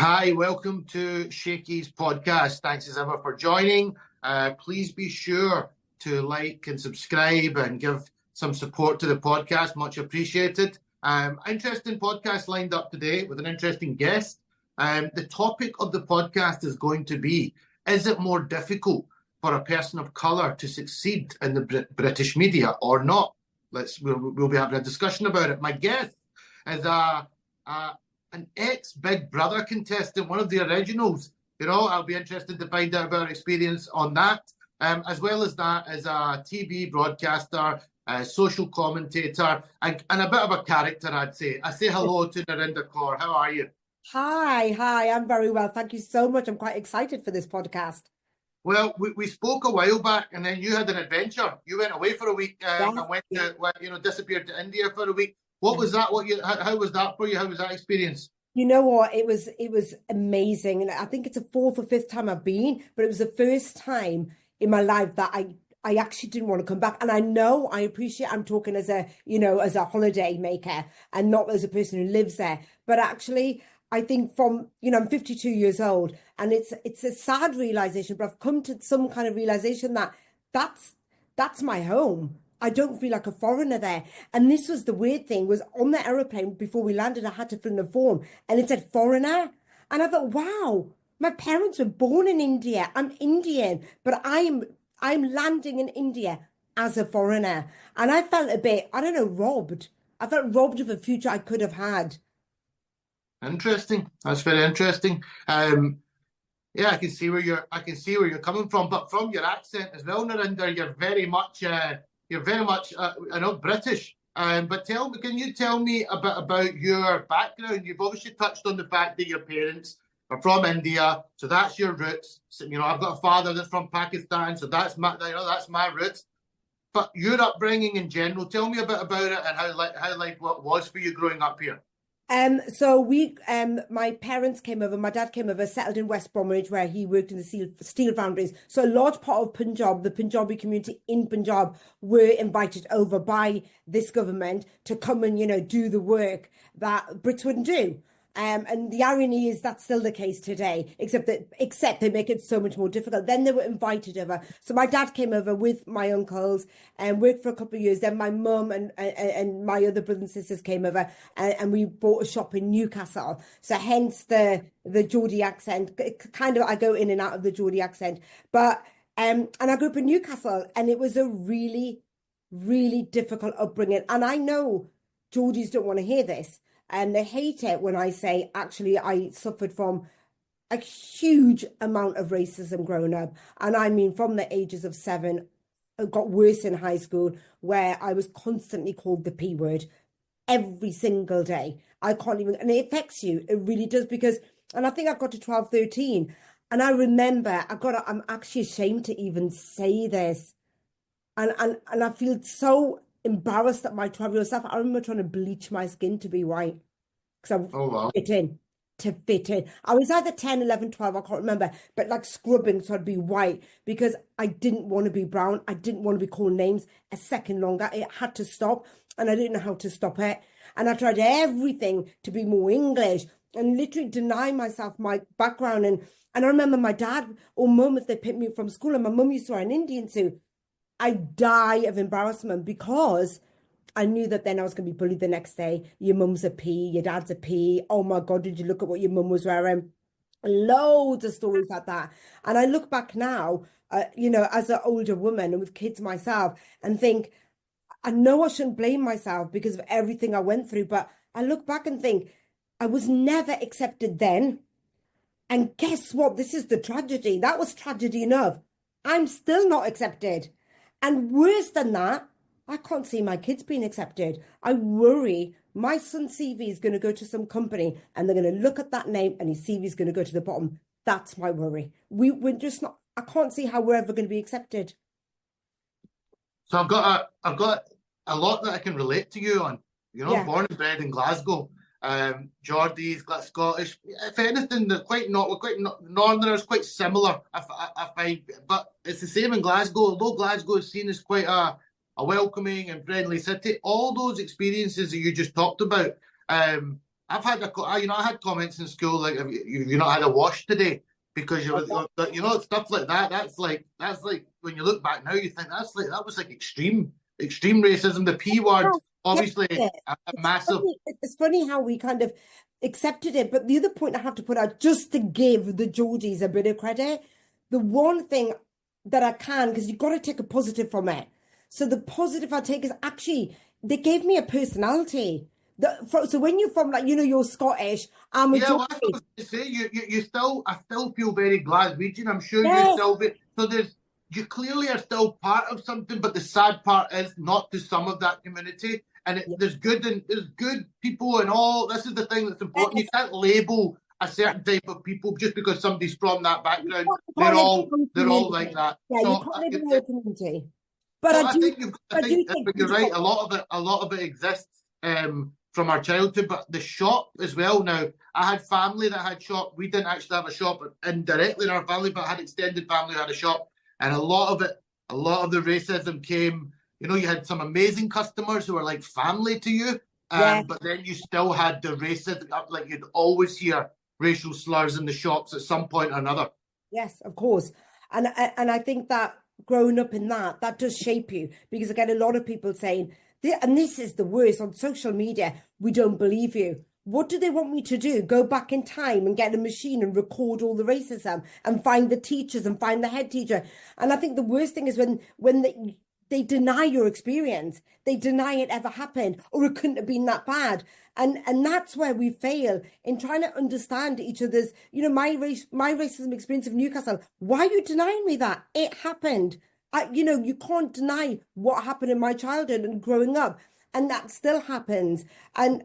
Hi, welcome to Shakey's podcast. Thanks as ever for joining. Please be sure to like and subscribe and give some support to the podcast. Much appreciated. Interesting podcast lined up today with an interesting guest. The topic of the podcast is going to be, is it more difficult for a person of colour to succeed in the British media or not? We'll be having a discussion about it. My guest is an ex-Big Brother contestant, one of the originals. I'll be interested to find out about her experience on that, as well as that as a TV broadcaster, a social commentator, and a bit of a character, I'd say. I say hello to Narinder Kaur. How are you? Hi, I'm very well. Thank you so much. I'm quite excited for this podcast. Well, we spoke a while back, and then you had an adventure. You went away for a week and disappeared to India for a week. What was that? How was that for you? How was that experience? You know what? It was amazing. And I think it's the fourth or fifth time I've been, but it was the first time in my life that I actually didn't want to come back. And I appreciate I'm talking as a holiday maker and not as a person who lives there. But actually, I think I'm 52 years old, and it's a sad realization, but I've come to some kind of realization that that's my home. I don't feel like a foreigner there. And this was the weird thing, was on the aeroplane before we landed, I had to fill in a form and it said foreigner. And I thought, wow, my parents were born in India. I'm Indian, but I'm landing in India as a foreigner. And I felt a bit, I don't know, robbed. I felt robbed of a future I could have had. Interesting. That's very interesting. Yeah, I can see where you're coming from, but from your accent as well, Narinder, you're very much I know, British. But can you tell me a bit about your background? You've obviously touched on the fact that your parents are from India, so that's your roots. So, I've got a father that's from Pakistan, so that's my roots. But your upbringing in general, tell me a bit about it and how what was for you growing up here. So my parents came over, my dad came over, settled in West Bromwich where he worked in the steel foundries. So a large part of Punjab, the Punjabi community in Punjab, were invited over by this government to come and, do the work that Brits wouldn't do. And the irony is that's still the case today, except they make it so much more difficult. Then they were invited over. So my dad came over with my uncles and worked for a couple of years. Then my mum and my other brothers and sisters came over and we bought a shop in Newcastle. So hence the Geordie accent. Kind of, I go in and out of the Geordie accent. But and I grew up in Newcastle, and it was a really, really difficult upbringing. And I know Geordies don't want to hear this. And they hate it when I say, actually, I suffered from a huge amount of racism growing up. And I mean, from the ages of 7, it got worse in high school, where I was constantly called the P word every single day. I can't even, and it affects you. It really does, and I think I got to 12, 13. And I remember, I'm actually ashamed to even say this. And I feel so embarrassed at my 12-year-old self. I remember trying to bleach my skin to be white because to fit in. I was either 10, 11, 12, I can't remember, but like scrubbing so I'd be white because I didn't want to be brown. I didn't want to be called names a second longer. It had to stop, and I didn't know how to stop it. And I tried everything to be more English and literally deny myself my background. And I remember my dad or mum, if they picked me up from school, and my mum used to wear an Indian suit, I die of embarrassment because I knew that then I was going to be bullied the next day. Your mum's a P, your dad's a P. Oh my God, did you look at what your mum was wearing? Loads of stories like that. And I look back now, as an older woman and with kids myself, and think, I know I shouldn't blame myself because of everything I went through, but I look back and think, I was never accepted then. And guess what? This is the tragedy. That was tragedy enough. I'm still not accepted. And worse than that, I can't see my kids being accepted. I worry my son's CV is going to go to some company and they're going to look at that name and his CV is going to go to the bottom. That's my worry. We're just not, I can't see how we're ever going to be accepted. So I've got a lot that I can relate to you on. Born and bred in Glasgow. Geordies, Scottish. If anything, we're quite Northerners, quite similar. I find, but it's the same in Glasgow. Although Glasgow is seen as quite a welcoming and friendly city, all those experiences that you just talked about, I've had I had comments in school like, have you not had a wash today? Because stuff like that. That's like when you look back now, you think that was like extreme racism. The P word, obviously, a massive. It's funny how we kind of accepted it. But the other point I have to put out, just to give the Geordies a bit of credit, the one thing that I can, because you've got to take a positive from it. So the positive I take is actually they gave me a personality. So when you're from, like, you're Scottish, I'm a Well, Geordie. I was to say I still feel very Glaswegian. I'm sure you Yes. still be. So you clearly are still part of something, but the sad part is not to some of that community. And there's good people and all. This is the thing that's important. You can't label a certain type of people just because somebody's from that background. They're all like that. Yeah, so you can't live in your community. But so I do. I think you're right. A lot of it exists from our childhood, but the shop as well. Now, I had family that had shop. We didn't actually have a shop indirectly in our family, but I had extended family who had a shop, and a lot of the racism came. You had some amazing customers who were like family to you, but then you still had the racism. Like, you'd always hear racial slurs in the shops at some point or another. Yes, of course. And I think that growing up in that does shape you, because I get a lot of people saying, and this is the worst on social media, we don't believe you. What do they want me to do? Go back in time and get a machine and record all the racism and find the teachers and find the head teacher? And I think the worst thing is when they deny your experience. They deny it ever happened, or it couldn't have been that bad. And that's where we fail in trying to understand each other's, my racism experience of Newcastle. Why are you denying me that? It happened. You can't deny what happened in my childhood and growing up. And that still happens. And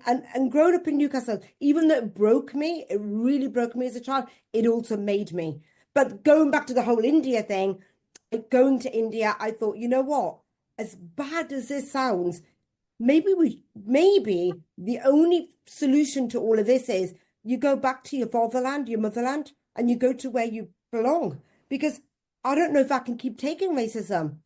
growing up in Newcastle, even though it broke me, it really broke me as a child, it also made me. But going back to the whole India thing, going to India, I thought, you know what? As bad as this sounds, maybe the only solution to all of this is you go back to your fatherland, your motherland, and you go to where you belong. Because I don't know if I can keep taking racism.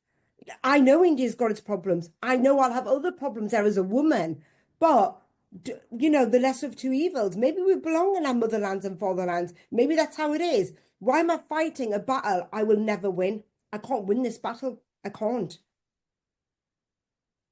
I know India's got its problems. I know I'll have other problems there as a woman. But, the lesser of two evils. Maybe we belong in our motherlands and fatherlands. Maybe that's how it is. Why am I fighting a battle I will never win? I can't win this battle. I can't.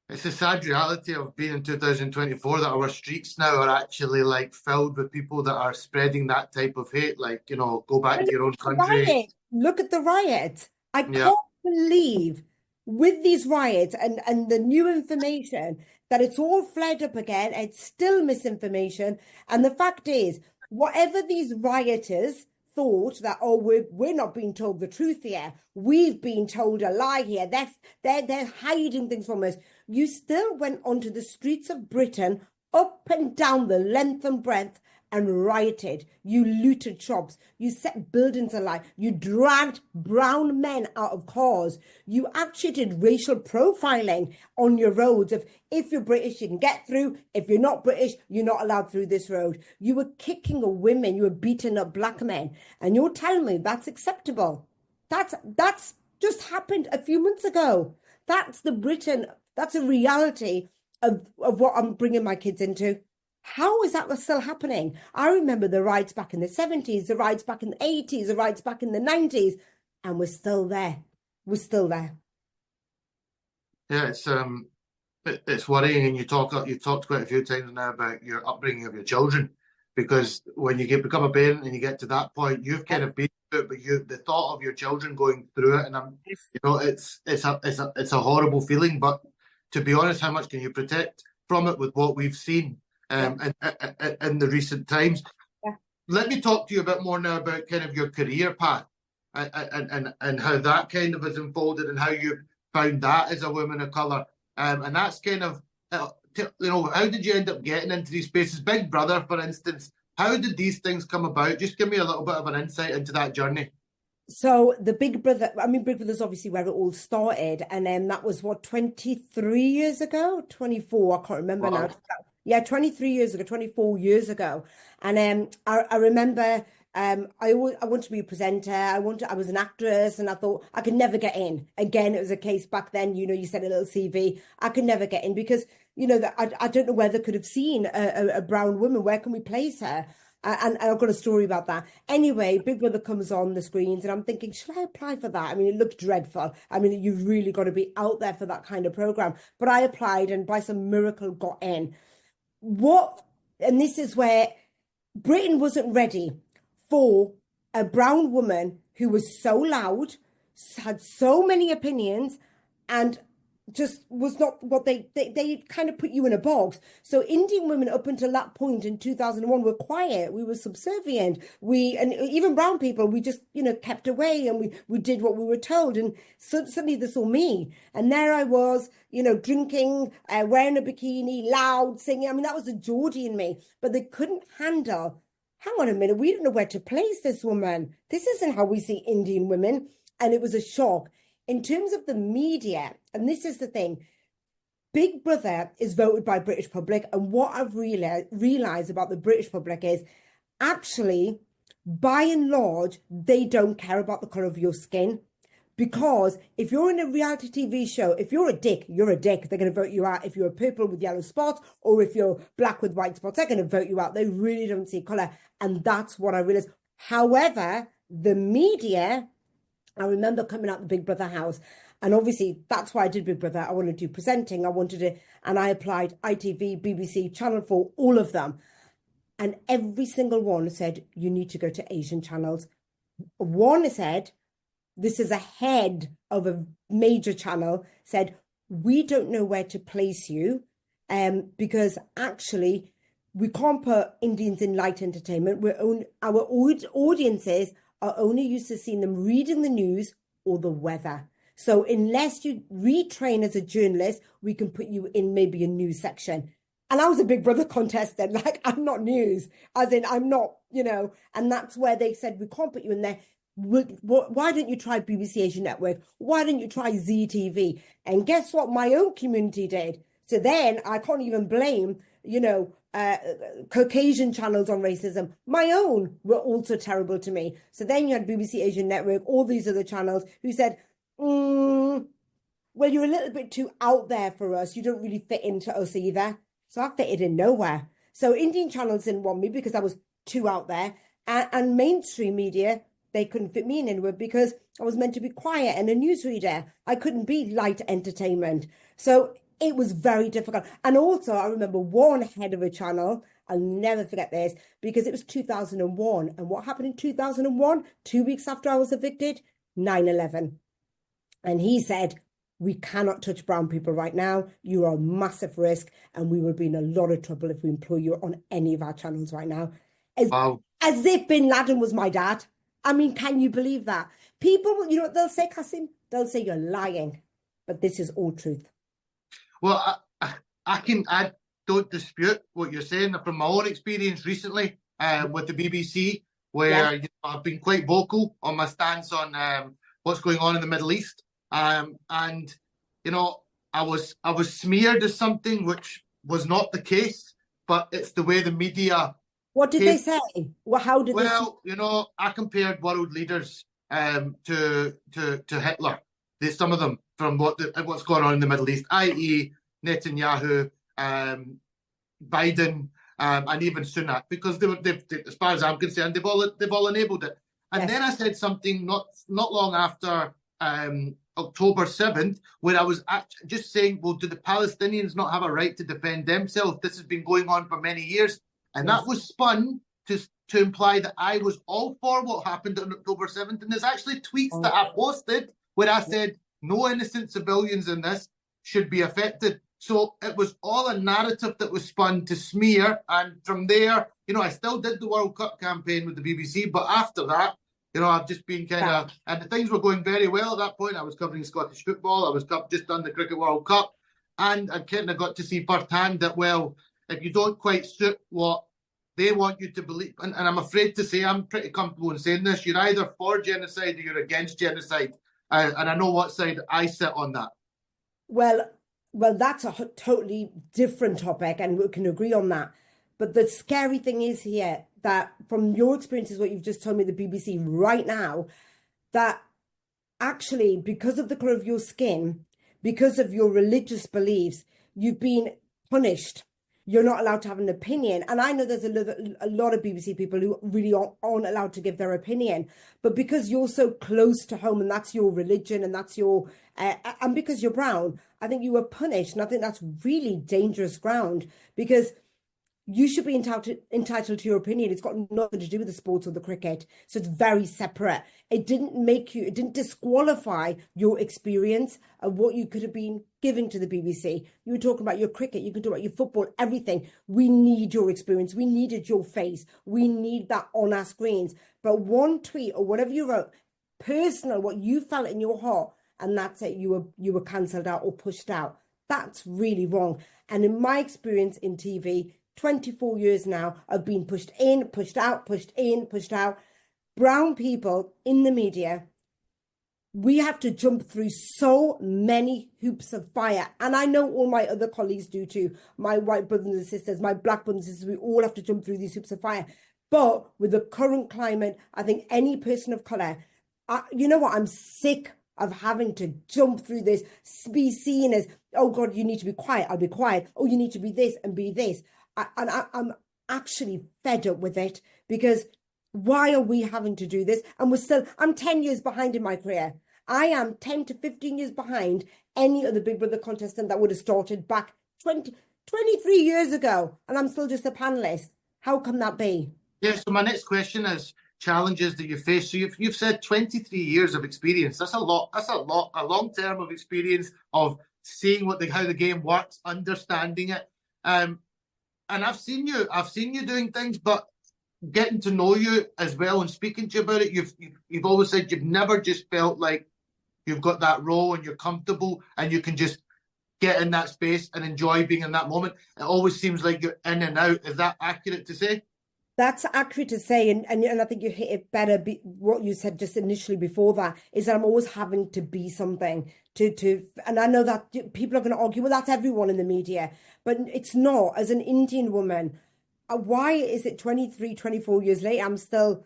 It's a sad reality of being in 2024 that our streets now are actually like filled with people that are spreading that type of hate. Like, go back to your own country. Look at the riot. I can't believe with these riots and the new information that it's all flared up again. It's still misinformation. And the fact is, whatever these rioters thought that, we're not being told the truth here, we've been told a lie here, they're hiding things from us, you still went onto the streets of Britain, up and down the length and breadth, and rioted. You looted shops, you set buildings alight, you dragged brown men out of cars, you actually did racial profiling on your roads of, if you're British you can get through, if you're not British you're not allowed through this road. You were kicking women, you were beating up black men, and you're telling me that's acceptable? That's just happened a few months ago. That's the Britain, that's a reality of what I'm bringing my kids into. How is that still happening? I remember the riots back in the 70s, the riots back in the 80s, the riots back in the 90s, and we're still there. We're still there. Yeah, it's worrying, and you talked quite a few times now about your upbringing of your children, because when you become a parent and you get to that point, you've kind of been through it, but the thought of your children going through it, and it's a horrible feeling. But to be honest, how much can you protect from it with what we've seen in the recent times? Yeah. Let me talk to you a bit more now about kind of your career path and how that kind of has unfolded and how you found that as a woman of colour. And that's kind of, how did you end up getting into these spaces? Big Brother, for instance, how did these things come about? Just give me a little bit of an insight into that journey. So the Big Brother, Big Brother's obviously where it all started. And then that was 23 years ago? 24, I can't remember now. Yeah, 23 years ago, 24 years ago. And I remember I wanted to be a presenter. I was an actress, and I thought I could never get in. Again, it was a case back then, you sent a little CV. I could never get in because you know, that I don't know where they could have seen a brown woman. Where can we place her? And I've got a story about that. Anyway, Big Brother comes on the screens, and I'm thinking, should I apply for that? I mean, it looked dreadful. I mean, you've really got to be out there for that kind of program. But I applied, and by some miracle got in. And this is where Britain wasn't ready for a brown woman who was so loud, had so many opinions, and just was not what they kind of put you in a box. So Indian women up until that point in 2001 were quiet. We were subservient. And even brown people, we just, you know, kept away, and we did what we were told. And suddenly they saw me, and there I was, you know, drinking, wearing a bikini, loud, singing. I mean, that was the Geordie in me, but they couldn't handle. Hang on a minute, we don't know where to place this woman. This isn't how we see Indian women. And it was a shock. In terms of the media, and this is the thing, Big Brother is voted by British public. And what I've realised about the British public is actually, by and large, they don't care about the colour of your skin. Because if you're in a reality TV show, if you're a dick, you're a dick. They're going to vote you out. If you're purple with yellow spots, or if you're black with white spots, they're going to vote you out. They really don't see colour. And that's what I realised. However, the media, I remember coming out the Big Brother house, and obviously that's why I did Big Brother. I wanted to do presenting. I wanted to, and I applied ITV, BBC, Channel 4, all of them. And every single one said, you need to go to Asian channels. One said, this is a head of a major channel, said, we don't know where to place you, because actually we can't put Indians in light entertainment. Our audiences are only used to seeing them reading the news or the weather. So unless you retrain as a journalist, we can put you in maybe a news section. And I was a Big Brother contestant. Like, I'm not news, as in I'm not, you know, and that's where they said, we can't put you in there. Why don't you try BBC Asia Network? Why don't you try ZTV? And guess what my own community did? So then I can't even blame, you know, Caucasian channels on racism. My own were also terrible to me. So then you had BBC Asia Network, all these other channels who said, well, you're a little bit too out there for us. You don't really fit into us either. So I fitted in nowhere. So Indian channels didn't want me because I was too out there. And mainstream media, they couldn't fit me in anywhere because I was meant to be quiet and a newsreader. I couldn't be light entertainment. So it was very difficult. And also, I remember one head of a channel, I'll never forget this, because it was 2001. And what happened in 2001? 2 weeks after I was evicted, 9/11. And he said, we cannot touch brown people right now. You are a massive risk, and we will be in a lot of trouble if we employ you on any of our channels right now. As if Bin Laden was my dad. I mean, can you believe that? People, you know what they'll say, Kasim? They'll say you're lying. But this is all truth. Well, I don't dispute what you're saying from my own experience recently with the BBC, where you know, I've been quite vocal on my stance on what's going on in the Middle East. And you know, I was smeared as something which was not the case, but it's the way the media. What did they say? Well, how did they? Well, you know, I compared world leaders to Hitler. There's some of them from what's going on in the Middle East, i.e. Netanyahu, Biden, and even Sunak, because they've, as far as I'm concerned, they've all enabled it. And then I said something not long after October 7th, where I was just saying, well, do the Palestinians not have a right to defend themselves? This has been going on for many years. And that was spun to imply that I was all for what happened on October 7th. And there's actually tweets that I posted where I said, no innocent civilians in this should be affected. So it was all a narrative that was spun to smear. And from there, you know, I still did the World Cup campaign with the BBC. But after that, you know, I've just been kind of, and the things were going very well at that point. I was covering Scottish football. I was just done the Cricket World Cup. And I kind of got to see firsthand that, well, if you don't quite suit what they want you to believe, and I'm afraid to say, I'm pretty comfortable in saying this, you're either for genocide or you're against genocide. And I know what side I sit on that. Well, that's a totally different topic, and we can agree on that. But the scary thing is here that from your experiences, what you've just told me, the BBC right now, that actually, because of the colour of your skin, because of your religious beliefs, you've been punished. You're not allowed to have an opinion. And I know there's a lot of BBC people who really aren't allowed to give their opinion. But because you're so close to home and that's your religion and that's your, and because you're brown, I think you were punished. And I think that's really dangerous ground, because you should be entitled to your opinion. It's got nothing to do with the sports or the cricket. So it's very separate. It didn't disqualify your experience of what you could have been giving to the BBC. You were talking about your cricket, you can talk about your football, everything. We need your experience. We needed your face. We need that on our screens. But one tweet or whatever you wrote, personal, what you felt in your heart, and that's it, you were cancelled out or pushed out. That's really wrong. And in my experience in TV, 24 years now of being pushed in, pushed out, pushed in, pushed out. Brown people in the media, we have to jump through so many hoops of fire. And I know all my other colleagues do too. My white brothers and sisters, my black brothers and sisters, we all have to jump through these hoops of fire. But with the current climate, I think any person of colour, you know what, I'm sick of having to jump through this, be seen as, oh God, you need to be quiet, I'll be quiet. Oh, you need to be this and be this. I'm actually fed up with it, because why are we having to do this? And I'm 10 years behind in my career. I am 10 to 15 years behind any other Big Brother contestant that would have started back 23 years ago. And I'm still just a panelist. How can that be? Yeah, so my next question is challenges that you face. So you've said 23 years of experience. That's a lot. That's a long term of experience of seeing how the game works, understanding it. And I've seen you doing things, but getting to know you as well and speaking to you about it, you've always said you've never just felt like you've got that role and you're comfortable and you can just get in that space and enjoy being in that moment. It always seems like you're in and out. Is that accurate to say? That's accurate to say, and I think you hit it better. What you said just initially before that is that I'm always having to be something and I know that people are going to argue, well, that's everyone in the media, but it's not. As an Indian woman, why is it 23, 24 years later, I'm still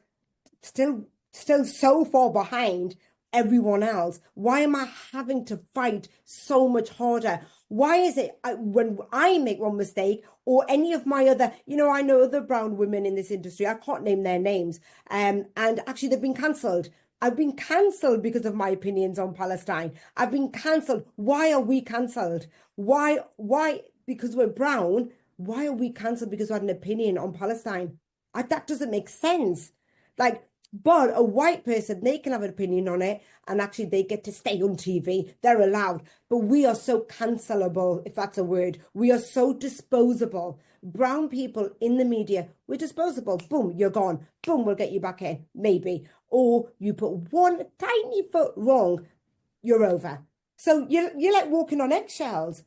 so far behind everyone else? Why am I having to fight so much harder? Why is it when I make one mistake, or any of my other, I know other brown women in this industry, I can't name their names, and actually they've been cancelled. I've been cancelled because of my opinions on Palestine. I've been cancelled. Why are we cancelled? Why? Because we're brown. Why are we cancelled because we had an opinion on Palestine? That doesn't make sense. But a white person, they can have an opinion on it, and actually they get to stay on TV. They're allowed. But we are so cancelable, if that's a word. We are so disposable. Brown people in the media, we're disposable. Boom, you're gone. Boom, we'll get you back in, maybe. Or you put one tiny foot wrong, you're over. So you're like walking on eggshells.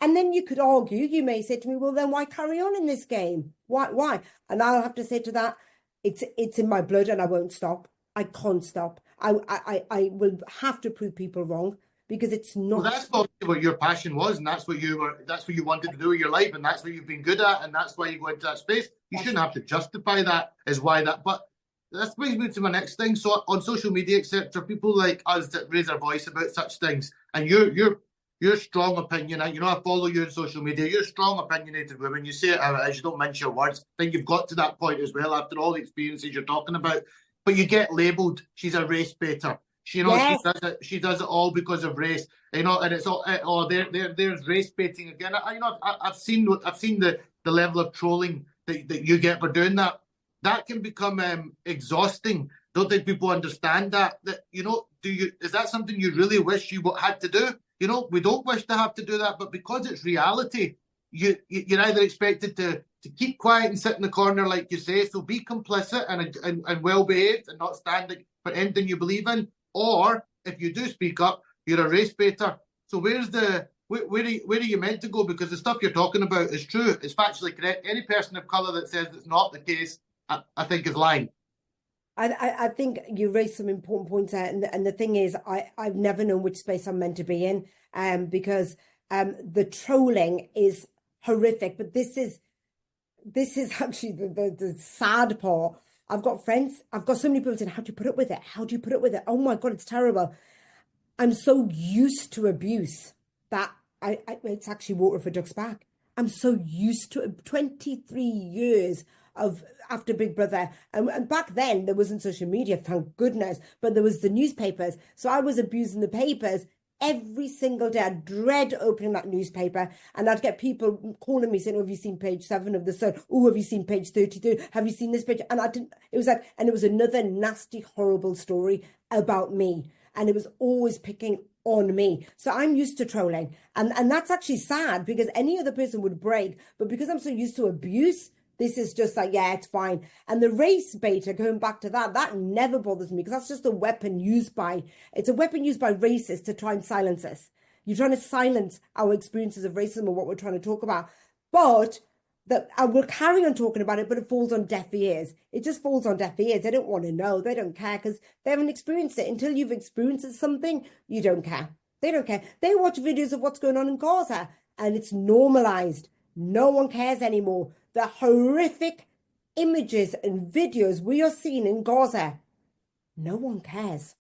And then you could argue, you may say to me, well, then why carry on in this game? Why? And I'll have to say to that, it's in my blood and I won't stop. I can't stop. I will have to prove people wrong, because it's not. Well, that's probably what your passion was, and that's what you wanted to do with your life, and that's what you've been good at, and that's why you go into that space. You shouldn't have to justify that as why that. But that brings me to my next thing. So on social media, etc., people like us that raise our voice about such things, and your strong opinion, I follow you on social media. You're a strong, opinionated woman. You say it as you don't mince your words. I think you've got to that point as well after all the experiences you're talking about. But you get labelled, she's a race baiter. Yes. She does it all because of race. And it's all there's race baiting again. I've seen the level of trolling that you get for doing that. That can become exhausting. Don't think people understand that. Is that something you really wish you had to do? We don't wish to have to do that, but because it's reality, you're either expected to keep quiet and sit in the corner, like you say, so be complicit and well behaved and not stand for anything you believe in, or if you do speak up, you're a race baiter. So where are you meant to go? Because the stuff you're talking about is true, it's factually correct. Any person of colour that says it's not the case, I think is lying. I think you raised some important points there, and the thing is, I've never known which space I'm meant to be in, because the trolling is horrific. But this is actually the sad part. I've got friends, I've got so many people saying, how do you put up with it? How do you put up with it? Oh my God, it's terrible. I'm so used to abuse that it's actually water for ducks back. I'm so used to it. 23 years of after Big Brother. And back then, there wasn't social media, thank goodness, but there was the newspapers. So I was abusing the papers every single day. I'd dread opening that newspaper, and I'd get people calling me saying, oh, have you seen page 7 of the Sun? Oh, have you seen page 32? Have you seen this page? And I didn't, it was like, and it was another nasty, horrible story about me. And it was always picking on me. So I'm used to trolling. And that's actually sad, because any other person would break. But because I'm so used to abuse, this is just like, yeah, it's fine. And the race beta, going back to that, that never bothers me, because that's just a weapon used by, it's a weapon used by racists to try and silence us. You're trying to silence our experiences of racism or what we're trying to talk about. But that I will carry on talking about it, but it falls on deaf ears. It just falls on deaf ears. They don't want to know. They don't care, because they haven't experienced it. Until you've experienced something, you don't care. They don't care. They watch videos of what's going on in Gaza, and it's normalized. No one cares anymore. The horrific images and videos we are seeing in Gaza, no one cares.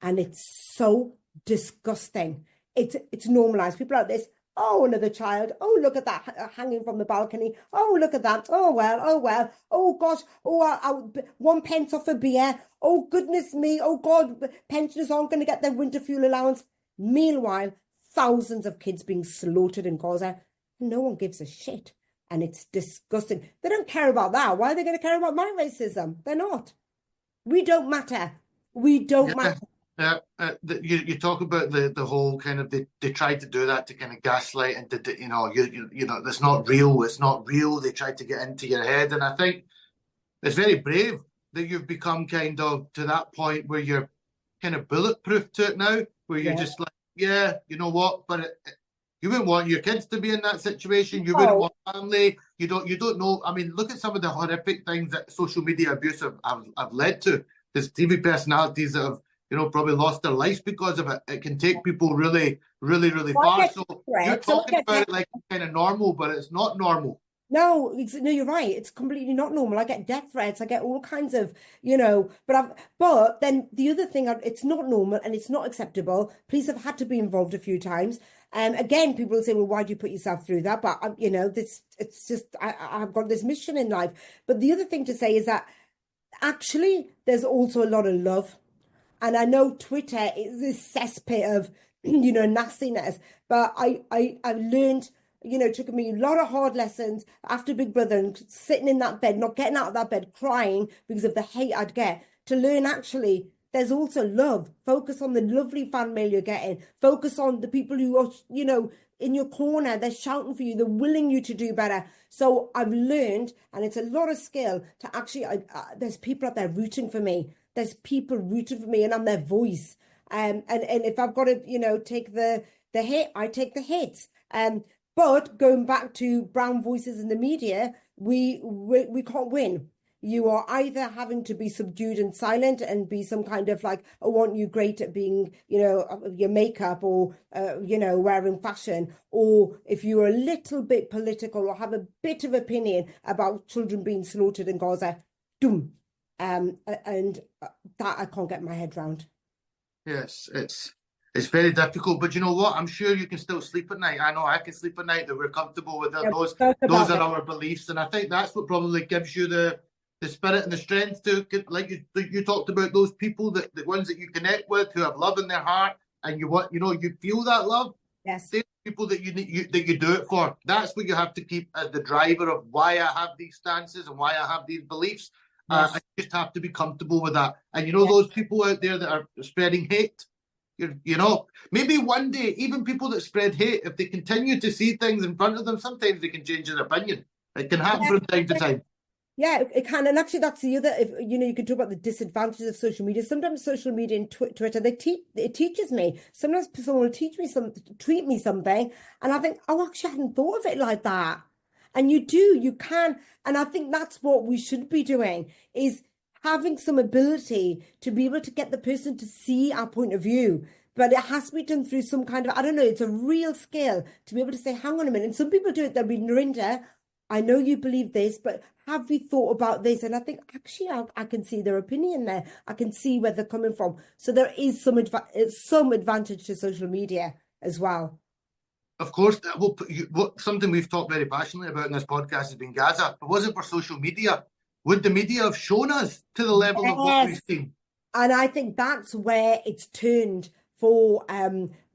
And it's so disgusting. It's normalized. People are like this. Oh, another child. Oh, look at that hanging from the balcony. Oh, look at that. Oh, well. Oh, well. Oh, gosh. Oh, 1 pence off a beer. Oh, goodness me. Oh, God. Pensioners aren't going to get their winter fuel allowance. Meanwhile, thousands of kids being slaughtered in Gaza. No one gives a shit. And it's disgusting. They don't care about that. Why are they going to care about my racism? They're not. We don't matter. We don't matter. You talk about the whole kind of they tried to do that to kind of gaslight and did you know that's not real. It's not real. They tried to get into your head, and I think it's very brave that you've become kind of to that point where you're kind of bulletproof to it now, where you're just like, yeah, you know what, but you wouldn't want your kids to be in that situation. You wouldn't want family. You don't know. I mean, look at some of the horrific things that social media abuse have led to. There's TV personalities that have probably lost their lives because of it. It can take people really, really, really far. So you're talking about it like it's kind of normal, but it's not normal. No, you're right. It's completely not normal. I get death threats. I get all kinds of, but then the other thing, it's not normal and it's not acceptable. Police have had to be involved a few times. Again, people will say, well, why do you put yourself through that? But, it's just, I've got this mission in life. But the other thing to say is that actually there's also a lot of love. And I know Twitter is this cesspit of, nastiness, but I've learned, it took me a lot of hard lessons after Big Brother and sitting in that bed, not getting out of that bed, crying because of the hate I'd get, to learn actually there's also love. Focus on the lovely fan mail you're getting. Focus on the people who are, in your corner. They're shouting for you. They're willing you to do better. So I've learned, and it's a lot of skill to actually, there's people out there rooting for me. There's people rooting for me, and I'm their voice. And if I've got to, take the hit, I take the hits. But going back to brown voices in the media, we can't win. You are either having to be subdued and silent and be some kind of like, oh, aren't you great at being, your makeup or, wearing fashion? Or if you're a little bit political or have a bit of opinion about children being slaughtered in Gaza, doom. And that I can't get my head around. Yes, it's very difficult, but you know what? I'm sure you can still sleep at night. I know I can sleep at night, that we're comfortable with it. Those are our beliefs, and I think that's what probably gives you the spirit and the strength to, like you talked about, those people, the ones that you connect with, who have love in their heart, and you feel that love. Yes, they're people that you do it for. That's what you have to keep as the driver of why I have these stances and why I have these beliefs. Yes. I just have to be comfortable with that. And those people out there that are spreading hate, maybe one day, even people that spread hate, if they continue to see things in front of them, sometimes they can change their opinion. It can happen from time to time. Yeah, it can. And actually, that's the other, if you can talk about the disadvantages of social media. Sometimes social media and Twitter, it teaches me. Sometimes someone will tweet me something, and I think, oh, actually, I hadn't thought of it like that. And you can. And I think that's what we should be doing, is having some ability to be able to get the person to see our point of view. But it has to be done through some kind of, I don't know, it's a real skill to be able to say, hang on a minute. And some people do it. They'll be, Narinder, I know you believe this, but have you thought about this? And I think, actually, I can see their opinion there. I can see where they're coming from. So there is some advantage to social media as well. Of course, something we've talked very passionately about in this podcast has been Gaza. If it wasn't for social media, would the media have shown us to the level of what we've seen? And I think that's where it's turned for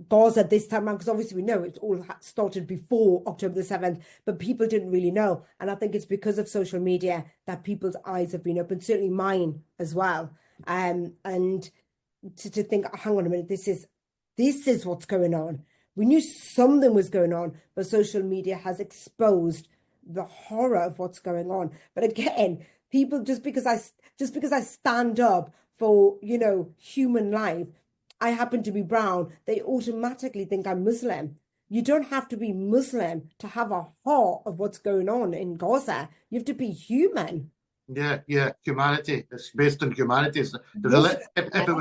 Gaza this time around, because obviously we know it all started before October the 7th, but people didn't really know. And I think it's because of social media that people's eyes have been opened, certainly mine as well. And to think, oh, hang on a minute, this is what's going on. We knew something was going on, but social media has exposed the horror of what's going on. But again, people, just because I stand up for, human life, I happen to be brown, they automatically think I'm Muslim. You don't have to be Muslim to have a heart of what's going on in Gaza. You have to be human. Yeah, humanity. It's based on humanity. If it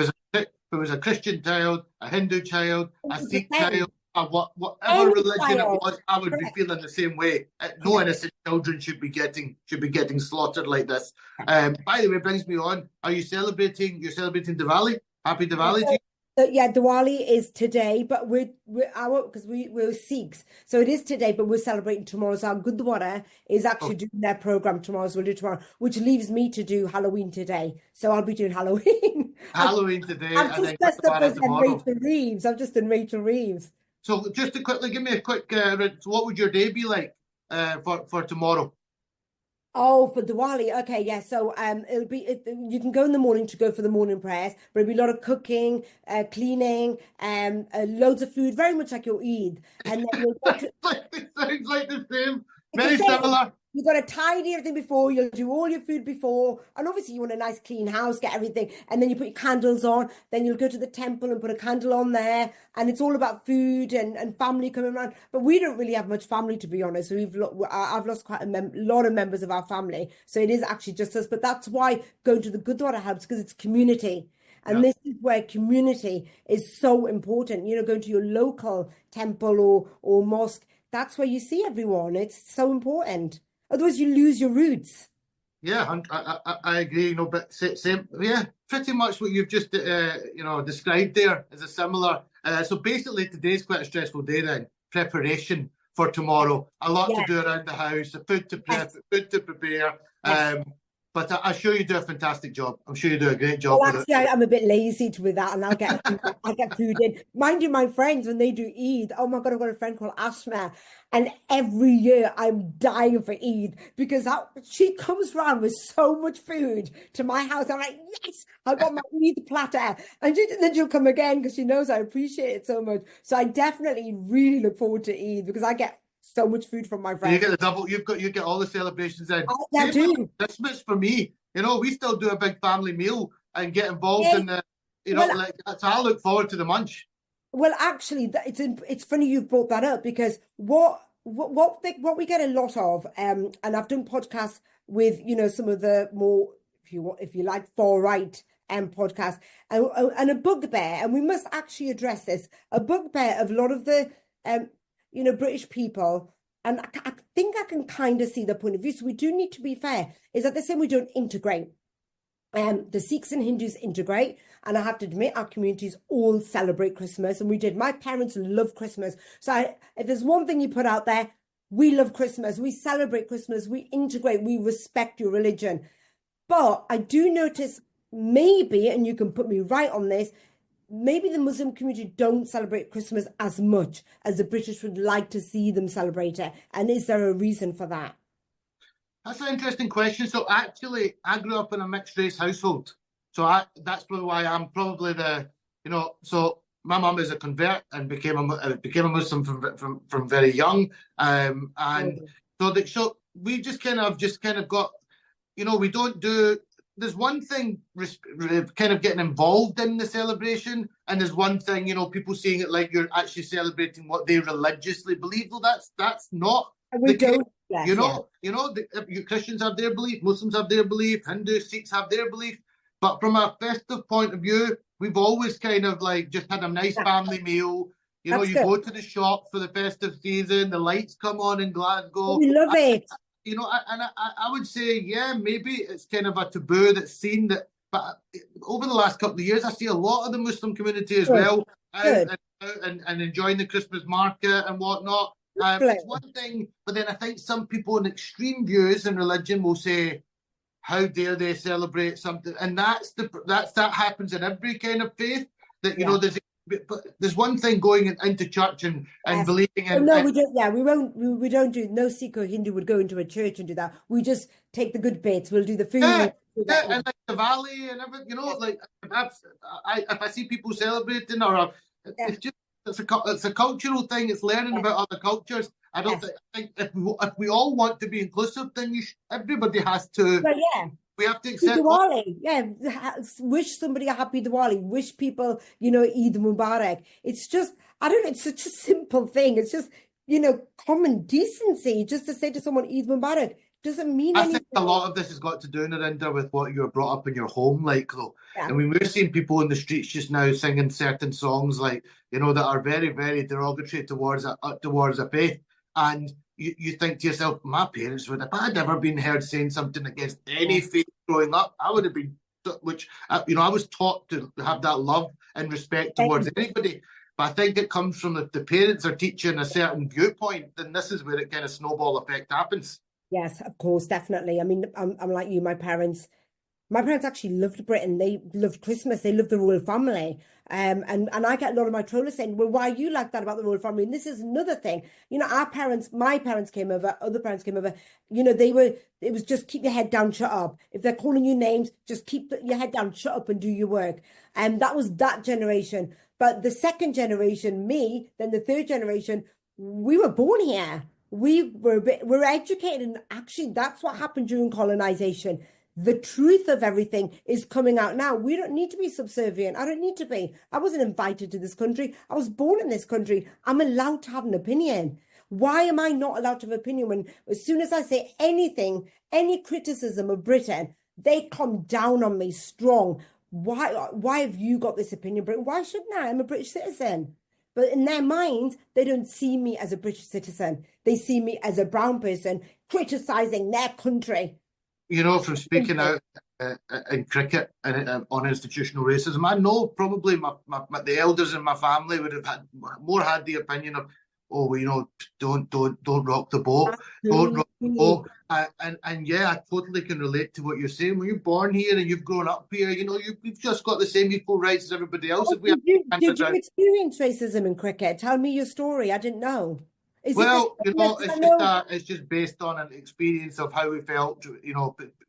was a Christian child, a Hindu child, a Sikh child, whatever religion it was, I would be feeling the same way. No innocent children should be getting slaughtered like this. By the way, brings me on. Are you celebrating? You're celebrating Diwali? Happy Diwali to you. Yeah, Diwali is today, but we're Sikhs, so it is today, but we're celebrating tomorrow. So our Gurdwara is actually doing their program tomorrow, so we'll do tomorrow, which leaves me to do Halloween today. So I'll be doing Halloween. Halloween today. I've just dressed up as Rachel Reeves. I'm just in Rachel Reeves. So just to quickly give me a quick, what would your day be like for tomorrow? Oh, for Diwali, okay, yeah. So it'll be you can go in the morning to go for the morning prayers, but it'll be a lot of cooking, cleaning, loads of food, very much like your Eid. And then you'll go to... It sounds like the same, very similar. You've got to tidy everything before, you'll do all your food before, and obviously you want a nice clean house, get everything, and then you put your candles on, then you'll go to the temple and put a candle on there, and it's all about food and family coming around. But we don't really have much family, to be honest. I've lost quite a lot of members of our family, so it is actually just us. But that's why going to the Gurdwara helps, because it's community. And this is where community is so important. Going to your local temple or mosque, that's where you see everyone. It's so important. Otherwise, you lose your roots. Yeah, I agree. But same. Yeah, pretty much what you've just described there is a similar. So basically, today's quite a stressful day. Then preparation for tomorrow. A lot to do around the house. The food to prep, food to prepare. Yes. But I'm sure you do a fantastic job. I'm sure you do a great job. Well, actually, I'm a bit lazy with that, and I get food in. Mind you, my friends, when they do Eid, oh my God, I've got a friend called Ashma, and every year I'm dying for Eid because she comes round with so much food to my house. I'm like, yes, I got my Eid platter, and then she'll come again because she knows I appreciate it so much. So I definitely really look forward to Eid because I get so much food from my friends. You get the double. You get all the celebrations in. I do. Christmas for me, we still do a big family meal and get involved in the, so I look forward to the munch. Well, actually, it's funny you brought that up because what we get a lot of, and I've done podcasts with some of the more, if you like, far right podcasts, and a bugbear, and we must actually address this, a bugbear of a lot of the British people, and I think I can kind of see the point of view. So we do need to be fair, is that they're saying we don't integrate. The Sikhs and Hindus integrate, and I have to admit our communities all celebrate Christmas, and we did. My parents love Christmas. So if there's one thing you put out there, we love Christmas, we celebrate Christmas, we integrate, we respect your religion. But I do notice maybe, and you can put me right on this, maybe the Muslim community don't celebrate Christmas as much as the British would like to see them celebrate it. And is there a reason for that? That's an interesting question. So actually, I grew up in a mixed race household. So that's probably why I'm probably so my mum is a convert and became a Muslim from very young. So we just kind of got, we don't do. There's one thing kind of getting involved in the celebration, and there's one thing, people seeing it like you're actually celebrating what they religiously believe. Well, that's not the case. The Christians have their belief, Muslims have their belief, Hindus, Sikhs have their belief. But from a festive point of view, we've always kind of just had a nice family meal. You go to the shop for the festive season, the lights come on in Glasgow. We love it. I would say, maybe it's kind of a taboo that's seen that. But over the last couple of years, I see a lot of the Muslim community as well out and enjoying the Christmas market and whatnot. It's one thing, but then I think some people in extreme views in religion will say, how dare they celebrate something? And that happens in every kind of faith. That you know, there's one thing going into church and believing in. No, we don't. Yeah, we don't do. No Sikh or Hindu would go into a church and do that. We just take the good bits. We'll do the food. And like the valley and everything. You know, like if I see people celebrating, or it's just it's a cultural thing. It's learning about other cultures. I don't think if we all want to be inclusive, then everybody has to. But yeah. We have to accept Diwali. Wish somebody a happy Diwali. Wish people, Eid Mubarak. It's just, I don't know, it's such a simple thing. It's just, common decency just to say to someone Eid Mubarak. Doesn't mean anything. I think a lot of this has got to do, Narinder, with what you were brought up in your home, though. Yeah. I mean, we're seeing people in the streets just now singing certain songs, that are very, very derogatory towards a faith. And you think to yourself, my parents would, if I had ever been heard saying something against any faith growing up, I would have been, I was taught to have that love and respect towards anybody. But I think it comes from the parents are teaching a certain viewpoint, then this is where it kind of snowball effect happens. Yes, of course, definitely. I mean, I'm like you, my parents actually loved Britain. They loved Christmas. They loved the royal family. And I get a lot of my trollers saying, well, why are you like that about the royal family? And this is another thing. My parents came over, other parents came over, it was just keep your head down, shut up. If they're calling you names, just keep your head down, shut up and do your work. And that was that generation. But the second generation, me, then the third generation, we were born here. We're educated. And actually, that's what happened during colonization. The truth of everything is coming out now. We don't need to be subservient. I don't need to be. I wasn't invited to this country. I was born in this country. I'm allowed to have an opinion. Why am I not allowed to have an opinion when as soon as I say anything, any criticism of Britain, they come down on me strong? Why have you got this opinion, Britain? Why shouldn't I? I'm a British citizen. But in their minds, they don't see me as a British citizen. They see me as a brown person criticizing their country. From speaking out in cricket and on institutional racism, I know probably the elders in my family would have had the opinion of, don't rock the boat, don't rock the boat. And yeah, I totally can relate to what you're saying. When you're born here and you've grown up here, you've just got the same equal rights as everybody else. Did you experience racism in cricket? Tell me your story. I didn't know. It's just based on an experience of how we felt.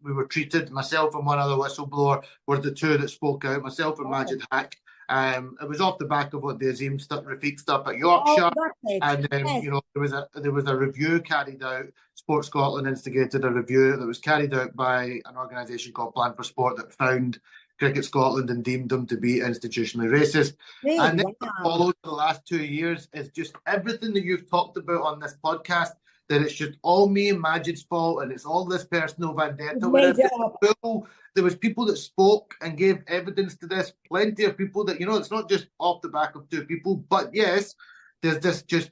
We were treated. Myself and one other whistleblower were the two that spoke out. Myself and Majid Haq. It was off the back of what the Azim Rafiq stuff at Yorkshire, and there was a review carried out. Sport Scotland instigated a review that was carried out by an organisation called Plan for Sport that found Cricket Scotland and deemed them to be institutionally racist. And then followed the last 2 years is just everything that you've talked about on this podcast, that it's just all me and Majid's fault and it's all this personal vendetta. There was people that spoke and gave evidence to this, plenty of people that, it's not just off the back of two people, but yes, there's this just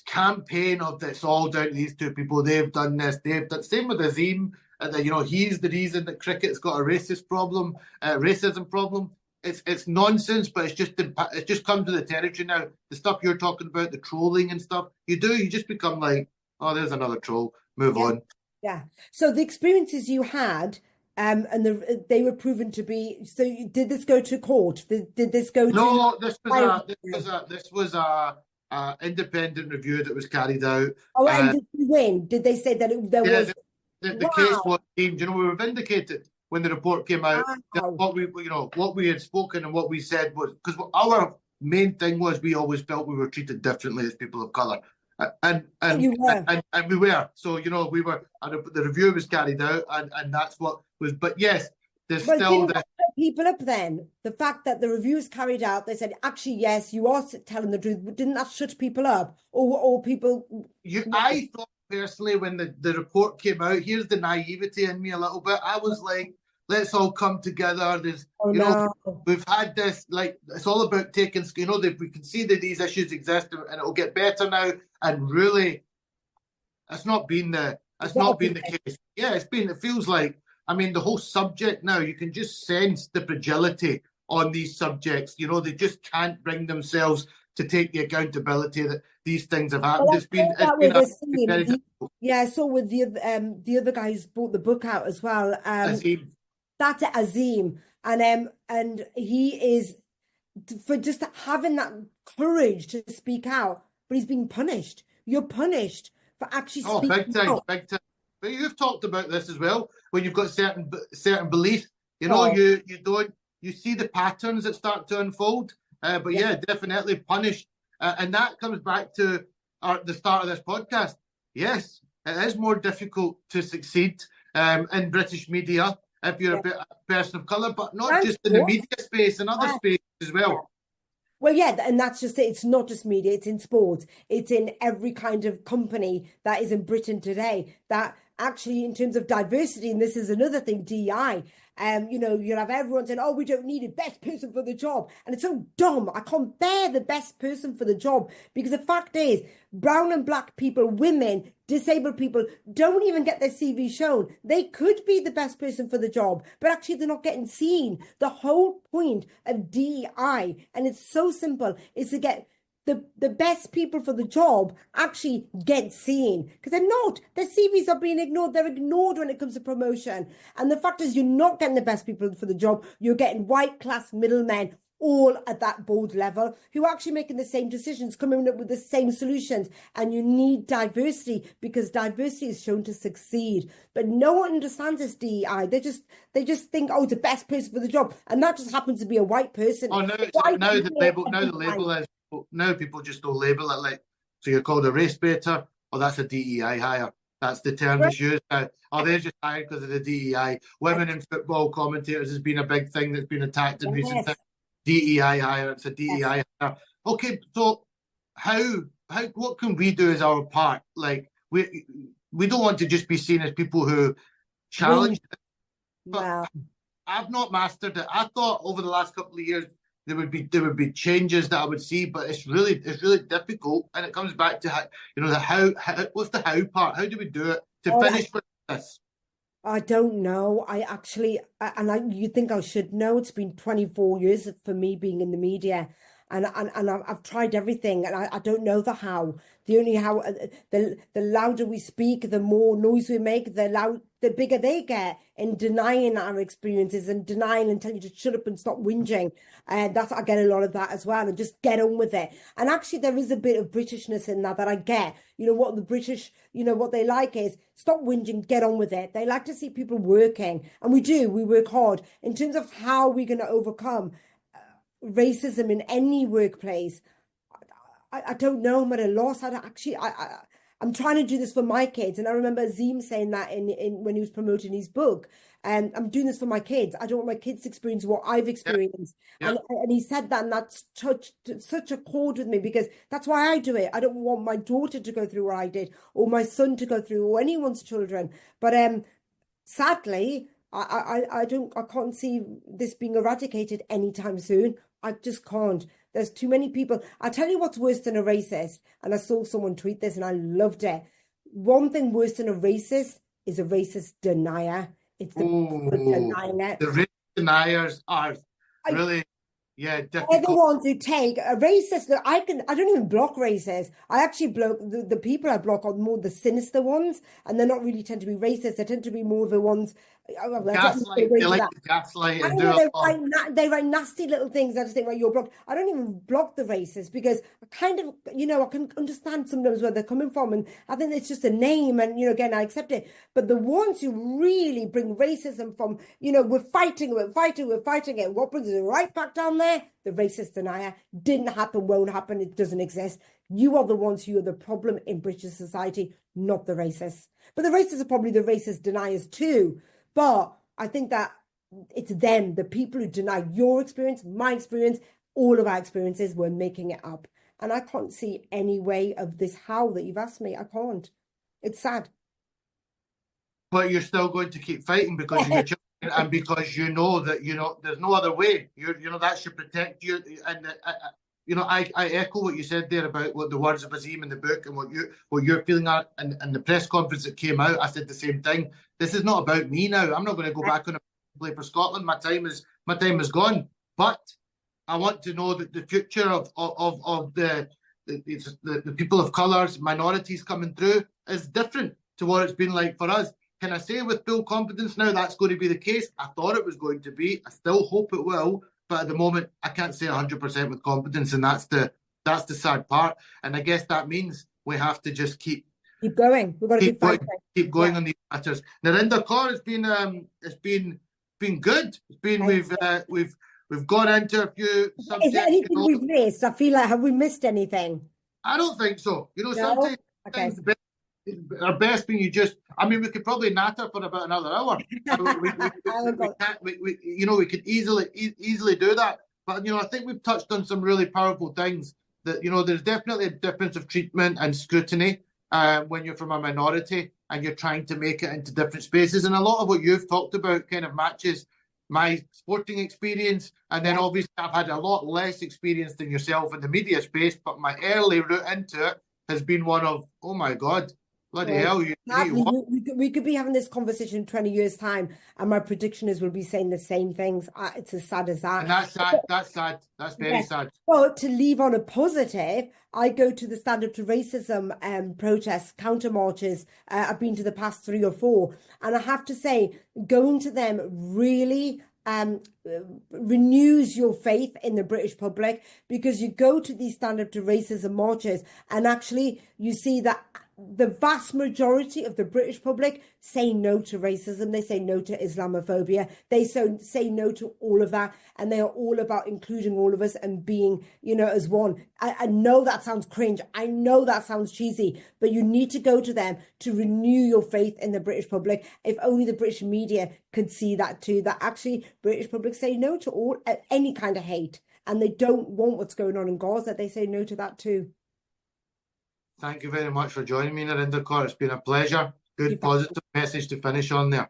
campaign of it's all down to these two people. They've done this, same with Azim. That he's the reason that cricket's got a racism problem. It's nonsense, but it's just come to the territory now. The stuff you're talking about, the trolling and stuff, you just become like, oh, there's another troll. Move on. Yeah. So the experiences you had, and they were proven to be. So did this go to court? Did this go to? No, this was a independent review that was carried out. Oh, and did you win? Did they say that there was? The case was deemed, we were vindicated when the report came out. Wow. What we had spoken and what we said was, because our main thing was we always felt we were treated differently as people of colour, and we were. So we were. And the review was carried out, and that's what was. But yes, there's still the people up then. The fact that the review was carried out, they said actually yes, you are telling the truth. Didn't that shut people up, or people? I thought. Personally, when the report came out, here's the naivety in me a little bit. I was like, let's all come together. We've had this, it's all about taking, we can see that these issues exist and it'll get better now. And really, it's not been the case. Yeah, it feels like, the whole subject now, you can just sense the fragility on these subjects. They just can't bring themselves to take the accountability that these things have happened. It's been very difficult. Yeah, so with the other guy who's brought the book out as well. Azim. That's Azim, and he is for just having that courage to speak out, but he's being punished. You're punished for actually speaking out. Big time. But you've talked about this as well. When you've got certain beliefs, you see the patterns that start to unfold. But definitely punished, and that comes back to the start of this podcast. Yes, it is more difficult to succeed in British media if you're a person of colour, but not just in the media space, in other spaces as well. Well, yeah, and that's just it. It's not just media, it's in sports. It's in every kind of company that is in Britain today. That actually, in terms of diversity, and this is another thing, DEI, you'll have everyone saying, oh, we don't need a best person for the job. And it's so dumb. I can't bear the best person for the job, because the fact is, brown and black people, women, disabled people don't even get their CV shown. They could be the best person for the job, but actually they're not getting seen. The whole point of DEI, and it's so simple, is to get the best people for the job actually get seen, because they're not. Their CVs are being ignored. They're ignored when it comes to promotion. And the fact is, you're not getting the best people for the job. You're getting white class middlemen all at that board level who are actually making the same decisions, coming up with the same solutions. And you need diversity, because diversity is shown to succeed. But no one understands this DEI. They just think, oh, the best person for the job, and that just happens to be a white person. Oh no! Now the label is. Now people just don't label it like, so you're called a race baiter, or that's a DEI hire. That's the term that's used now. Or they're just hired because of the DEI. Women in football commentators has been a big thing that's been attacked in recent times. DEI hire, it's a DEI hire. Okay, so how what can we do as our part? Like we don't want to just be seen as people who challenge it, but I've not mastered it. I thought over the last couple of years there would be changes that I would see, but it's really difficult, and it comes back to how what's the how part? How do we do it to finish with this? I don't know. You think I should know. It's been 24 years for me being in the media, and I've tried everything, and I don't know the how. The only how, the louder we speak, the more noise we make, the bigger they get in denying our experiences and denying and telling you to shut up and stop whinging. And I get a lot of that as well, and just get on with it. And actually there is a bit of Britishness in that I get. You know what the British, what they like is stop whinging, get on with it. They like to see people working, and we work hard. In terms of how we're going to overcome racism in any workplace, I don't know. I'm at a loss. I'm trying to do this for my kids, and I remember Azim saying that in when he was promoting his book. And I'm doing this for my kids. I don't want my kids to experience what I've experienced. Yeah. And he said that, and that's touched such a chord with me, because that's why I do it. I don't want my daughter to go through what I did, or my son to go through, or anyone's children. But sadly, I can't see this being eradicated anytime soon. I just can't. There's too many people. I'll tell you what's worse than a racist. And I saw someone tweet this and I loved it. One thing worse than a racist is a racist denier. It's the people denying it. The racist deniers are really, difficult. They're the ones who take a racist. I don't even block racists. I actually block the people I block are more the sinister ones, and they're not really tend to be racist. They tend to be more the ones. Gaslight. They like to gaslight and they write nasty little things. I just think, you're blocked. I don't even block the racists, because I kind of, I can understand sometimes where they're coming from, and I think it's just a name, and again, I accept it. But the ones who really bring racism from, we're fighting it. What brings it right back down there? The racist denier. Didn't happen, won't happen, it doesn't exist. You are the ones who are the problem in British society, not the racists. But the racists are probably the racist deniers too. But I think that it's them, the people who deny your experience, my experience, all of our experiences, we're making it up. And I can't see any way of this how that you've asked me. I can't. It's sad. But you're still going to keep fighting, because you're and because that there's no other way. That should protect you. And I echo what you said there about what the words of Azim in the book, and what you're feeling at, and the press conference that came out. I said the same thing. This is not about me now. I'm not going to go back on a play for Scotland. My time is gone. But I want to know that the future of the people of colours, minorities coming through is different to what it's been like for us. Can I say with full confidence now that's going to be the case? I thought it was going to be. I still hope it will, but at the moment I can't say 100% with confidence, and that's the sad part. And I guess that means we have to just keep going. We've got to keep fighting. Keep going on these matters. Narinder, Kaur, it's been good. It's been we've gone into a few subjects. Is there anything we've missed? I feel like, have we missed anything? I don't think so. No? Sometimes Okay. our best being we could probably natter for about another hour. We could easily do that. But I think we've touched on some really powerful things. That there's definitely a difference of treatment and scrutiny when you're from a minority and you're trying to make it into different spaces. And a lot of what you've talked about kind of matches my sporting experience. And then obviously I've had a lot less experience than yourself in the media space, but my early route into it has been one of, oh my God, bloody hell. We could be having this conversation in 20 years' time, and my prediction is we'll be saying the same things. It's as sad as that. And that's sad. That's sad. That's very sad. Well, to leave on a positive, I go to the Stand Up to Racism protests, counter marches. I've been to the past 3 or 4. And I have to say, going to them really renews your faith in the British public, because you go to these Stand Up to Racism marches and actually you see that the vast majority of the British public say no to racism. They say no to Islamophobia. They say no to all of that. And they are all about including all of us and being, as one. I know that sounds cringe. I know that sounds cheesy, but you need to go to them to renew your faith in the British public. If only the British media could see that too, that actually British public say no to any kind of hate. And they don't want what's going on in Gaza. They say no to that too. Thank you very much for joining me, Narinder Kaur. It's been a pleasure. Good positive message to finish on there.